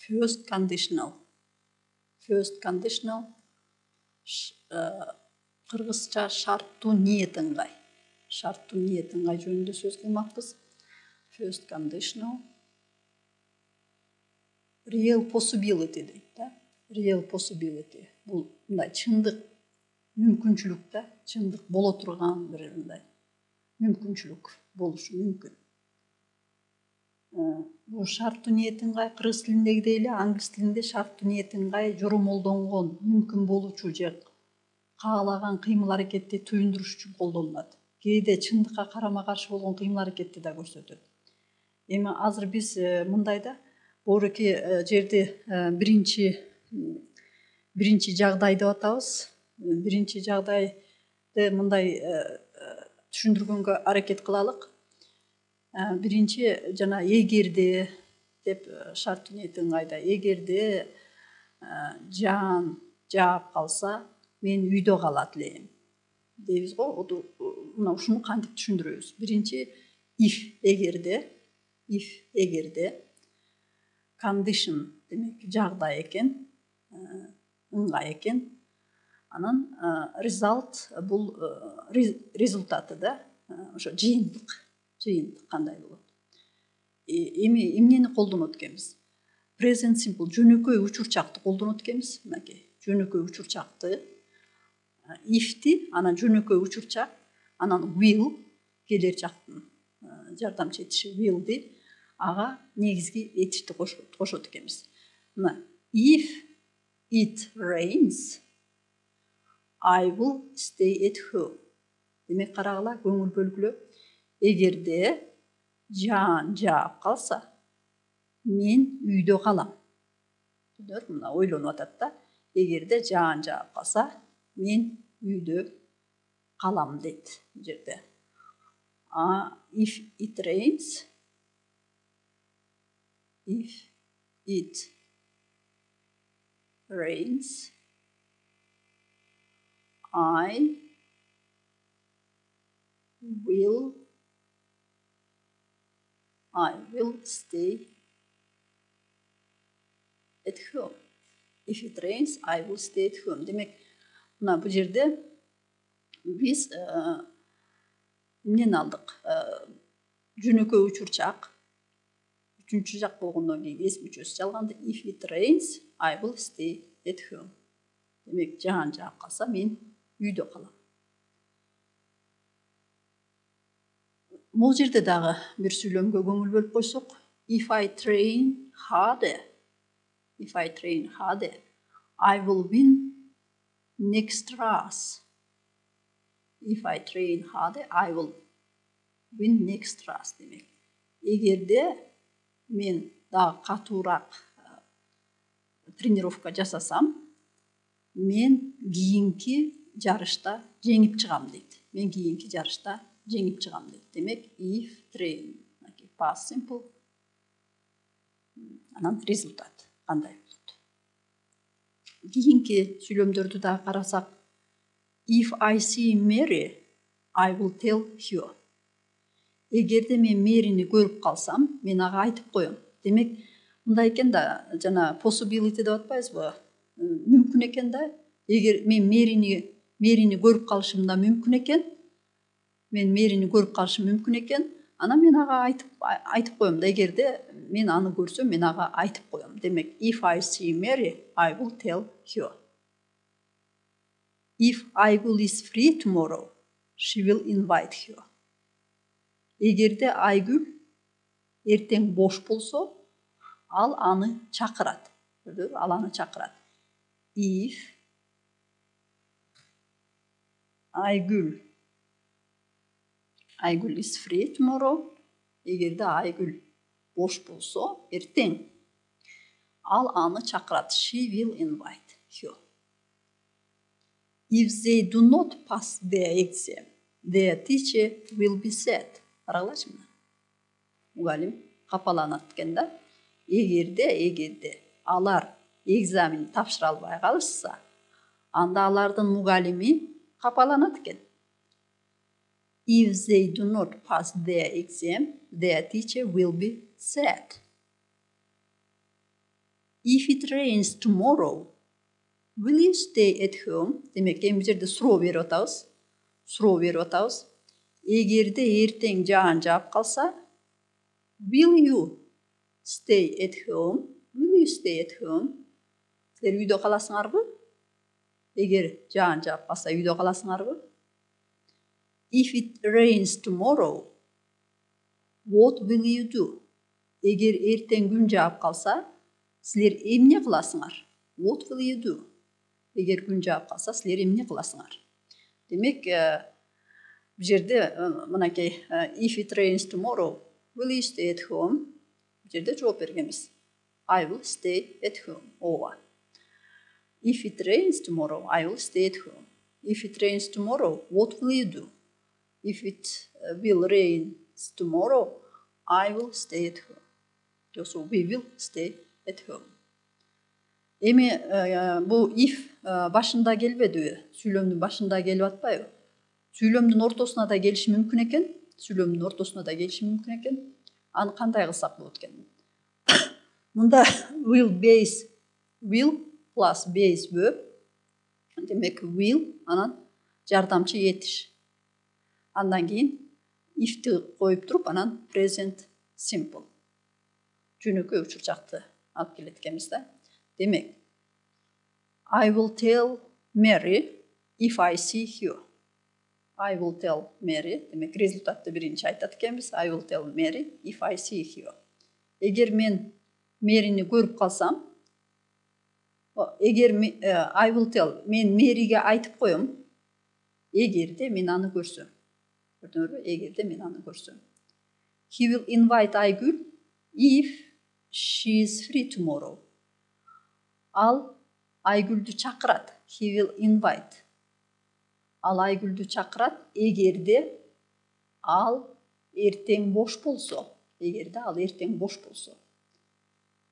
First conditional. First conditional қырғызша шарттуу ниет ыңгай. Шарттуу ниет ыңгай жөнүндө сөз кылмакпыз. First conditional. Real possibility дейт да. Real possibility. Бул мындай чындык, мүмкүнчүлүк да, чындык боло турган бир мындай мүмкүнчүлүк болушу мүмкүн. Бул шарттуу ниет ыңгай кыргыз тилиндегидей эле англис тилинде шарттуу ниет ыңгай жоромолдонгон, мүмкүн болуучу же каалаган кыймыл аракетти туюндуруш үчүн колдонулат. Кээде чындыкка карама каршы болгон кыймыл аракетти да көрсөтөт. Эми азыр биз мындайда бооруки жерди биринчи жагдай деп атабыз. Биринчи жагдайды мындай түшүндүргөнгө аракет кылалык. Биринчи жана эгерде деп шарттуу ниет ыңгайда эгерде Жан жаап калса, мен үйдө калат элем дейбиз го. Мына ушуну кантип түшүндүрөбүз? Биринчи if эгерде condition демек жагдай экен, ыңгай экен. Анан result бул результаты да, ошо жыйынтык кандай болот? Эми эмнени колдонот экенбиз? Present simple жөнөкөй учурчакты колдонот экенбиз. Мынакей жөнөкөй учурчакты, if'ти, анан жөнөкөй учурчак, анан will келер жактын жардамчы этиши will'ди, ага негизги этишти кошот экенбиз. Мына if it rains, I will stay at home. Демек карагыла, көңүл бөлгүлө. Эгерде жаан жаап калса, мен үйдө калам. Мына ойлонуп атат да. Эгерде жаан жаап калса, мен үйдө калам дейт бул жерде. If it rains, I will stay at home. If it rains, I will stay at home. Демек, мына бул жерде биз эмнени алдык? Жөнөкөй учурчак. Үчүнчү жак болгондон кийин эсим мүчөсү жалганды. If it rains, I will stay at home. Демек, жаан жаап калса, мен үйдө калам. Бул жерде дагы бир сүйлөмгө көңүл бөлүп койсок, if I train harder, I will win next race. If I train harder, I will win next race демек. Эгерде мен дагы катуураак тренировка жасасам, мен кийинки жарышта жеңип чыгам дейт. Демек, if train, past simple, анан результат кандай болот? Кийинки сүйлөмдөрдү дагы карасак, if I see Mary, I will tell her. Эгерде мен Мэрини көрүп калсам, мен ага айтып коем. Демек, мындай экен да, жана possibility деп атпайбызбы? Мүмкүн экен да. Эгер мен Мэрини көрүп калышым да мүмкүн экен, анан мен ага айтып коем да. Эгерде мен аны көрсөм, мен ага айтып коем. Демек, if I see Mary, I will tell her. If Айгүл is free tomorrow, she will invite her. Эгерде Айгүл эртең бош болсо, ал аны чакырат. If Айгүл is free tomorrow, эгерде Айгүл бош болсо, эртең, ал аны чакырат. She will invite her. If they do not pass their exam, their teacher will be sad. Карагылачы мына. Мугалим капаланат экен да. Эгерде алар экзамен тапшыра албай калышса, анда алардын мугалими капаланат экен. If they do not pass their exam, their teacher will be sad. If it rains tomorrow, will you stay at home? Демек, бұл жерде суроо беріп атабыз. Егерде ертең жаан жаап қалса, will you stay at home? Will you stay at home? Сілер үйде қаласыңарбы? Егер жаан жаап қалса, үйде қаласыңарбы? If it rains tomorrow, what will you do? Егер ертең күн жаап қалса, сілер эмне қыласыңар? What will you do? Егер күн жаап қалса, сілер эмне қыласыңар? Демек, бұл жерде мынакей if it rains tomorrow, will you stay at home? Бұл жерде жооп бергенбиз. I will stay at home. Ооба. If it rains tomorrow, I will stay at home. If it rains tomorrow, what will you do? If it will rain tomorrow, I will stay at home. So we will stay at home. Эми бул if башында келбедиби? Сүйлөмдүн башында келип атпайбы? Сүйлөмдүн ортосуна да келиши мүмкүн экен. Аны кандай кылсак болот экен? Мында will plus base verb. Демек will анан жардамчы етиш. Андан кийин if'ти коюп туруп, анан present simple. Жөнөкөй учурчакты алып келет экенбиз да. Демек, I will tell Mary if I see her. I will tell Mary. Демек, результатты биринчи айтат экенбиз. I will tell Mary if I see her. Эгер мен Мэрині көрүп калсам, I will tell, мен Мэриге айтып коем, эгерде мен аны көрсөм. Көрдүңөрбү? Эгерде мен аны көрсөм. He will invite Айгүл if she is free tomorrow. Ал Айгүлдү чакырат. He will invite. Ал Айгүлдү чакырат, эгерде ал эртең бош болсо.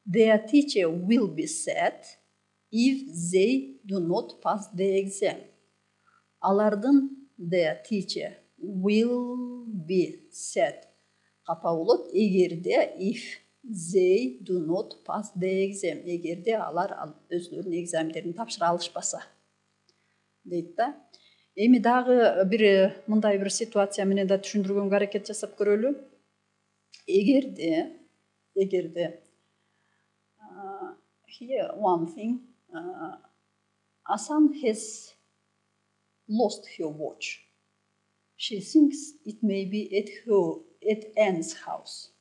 Their teacher will be sad if they do not pass the exam. Алардын their teacher will be sad. Капа болот, эгерде if they do not pass the exam. Эгерде алар өздөрүнүн экзамендерин тапшыра алышпаса. Дейт да. Эми дагы бир мындай бир ситуация менен да түшүндүргөнгө аракет жасап көрөлү. Эгерде here one thing, Asan has lost her watch. She thinks it may be at Anne's house.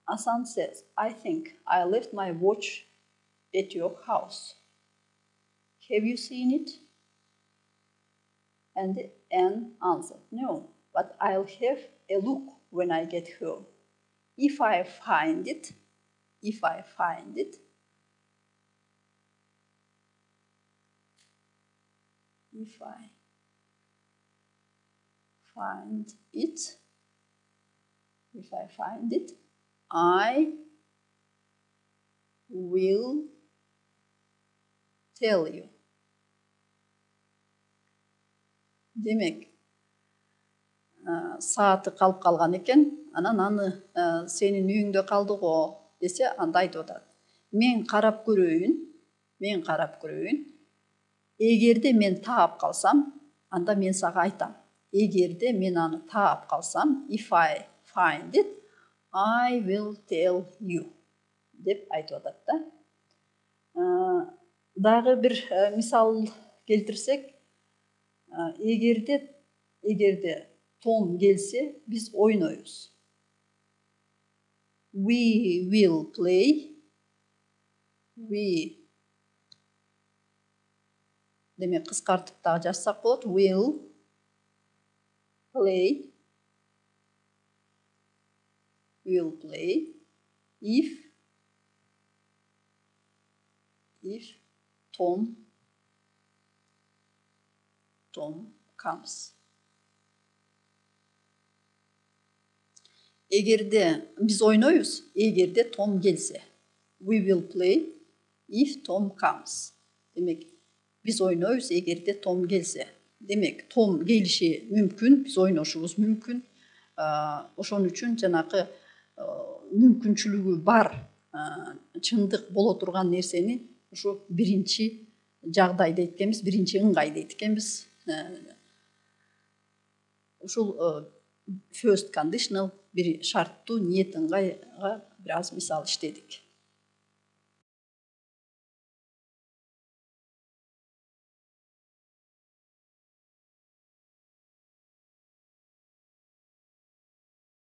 Asan says, I think I left my watch at your house. Have you seen it? And Anne answered, no, but I'll have a look when I get home. If I find it, I will tell you. Демек, сааты калып калган экен, анан аны сенин үйүңдө калды го десе, анда айтып атат. Мен карап көрөйүн. Эгерде мен таап калсам, анда мен сага айтам. Эгерде мен аны таап калсам, if I find it, I will tell you. Деп айтып атат да. Дагы бир мисал келтирсек, эгерде Том келсе, биз ойнойбуз. We will play. Демек, кыскартып дагы жазсак болот. Will play if Tom comes. Эгерде биз ойнойбуз, эгерде Том келсе. We will play if Tom comes. Демек, биз ойнойбуз, эгерде Том келсе. Демек, Том келиши мүмкүн, биз ойношубуз мүмкүн. Ошон үчүн жанакы мүмкүнчүлүгү бар чындык боло турган нерсени ушу биринчи жагдай дейт экенбиз, биринчи ыңгай дейт экенбиз. Ушул first conditional бир шарттуу ниет ыңгайга бир аз мисал иштедик.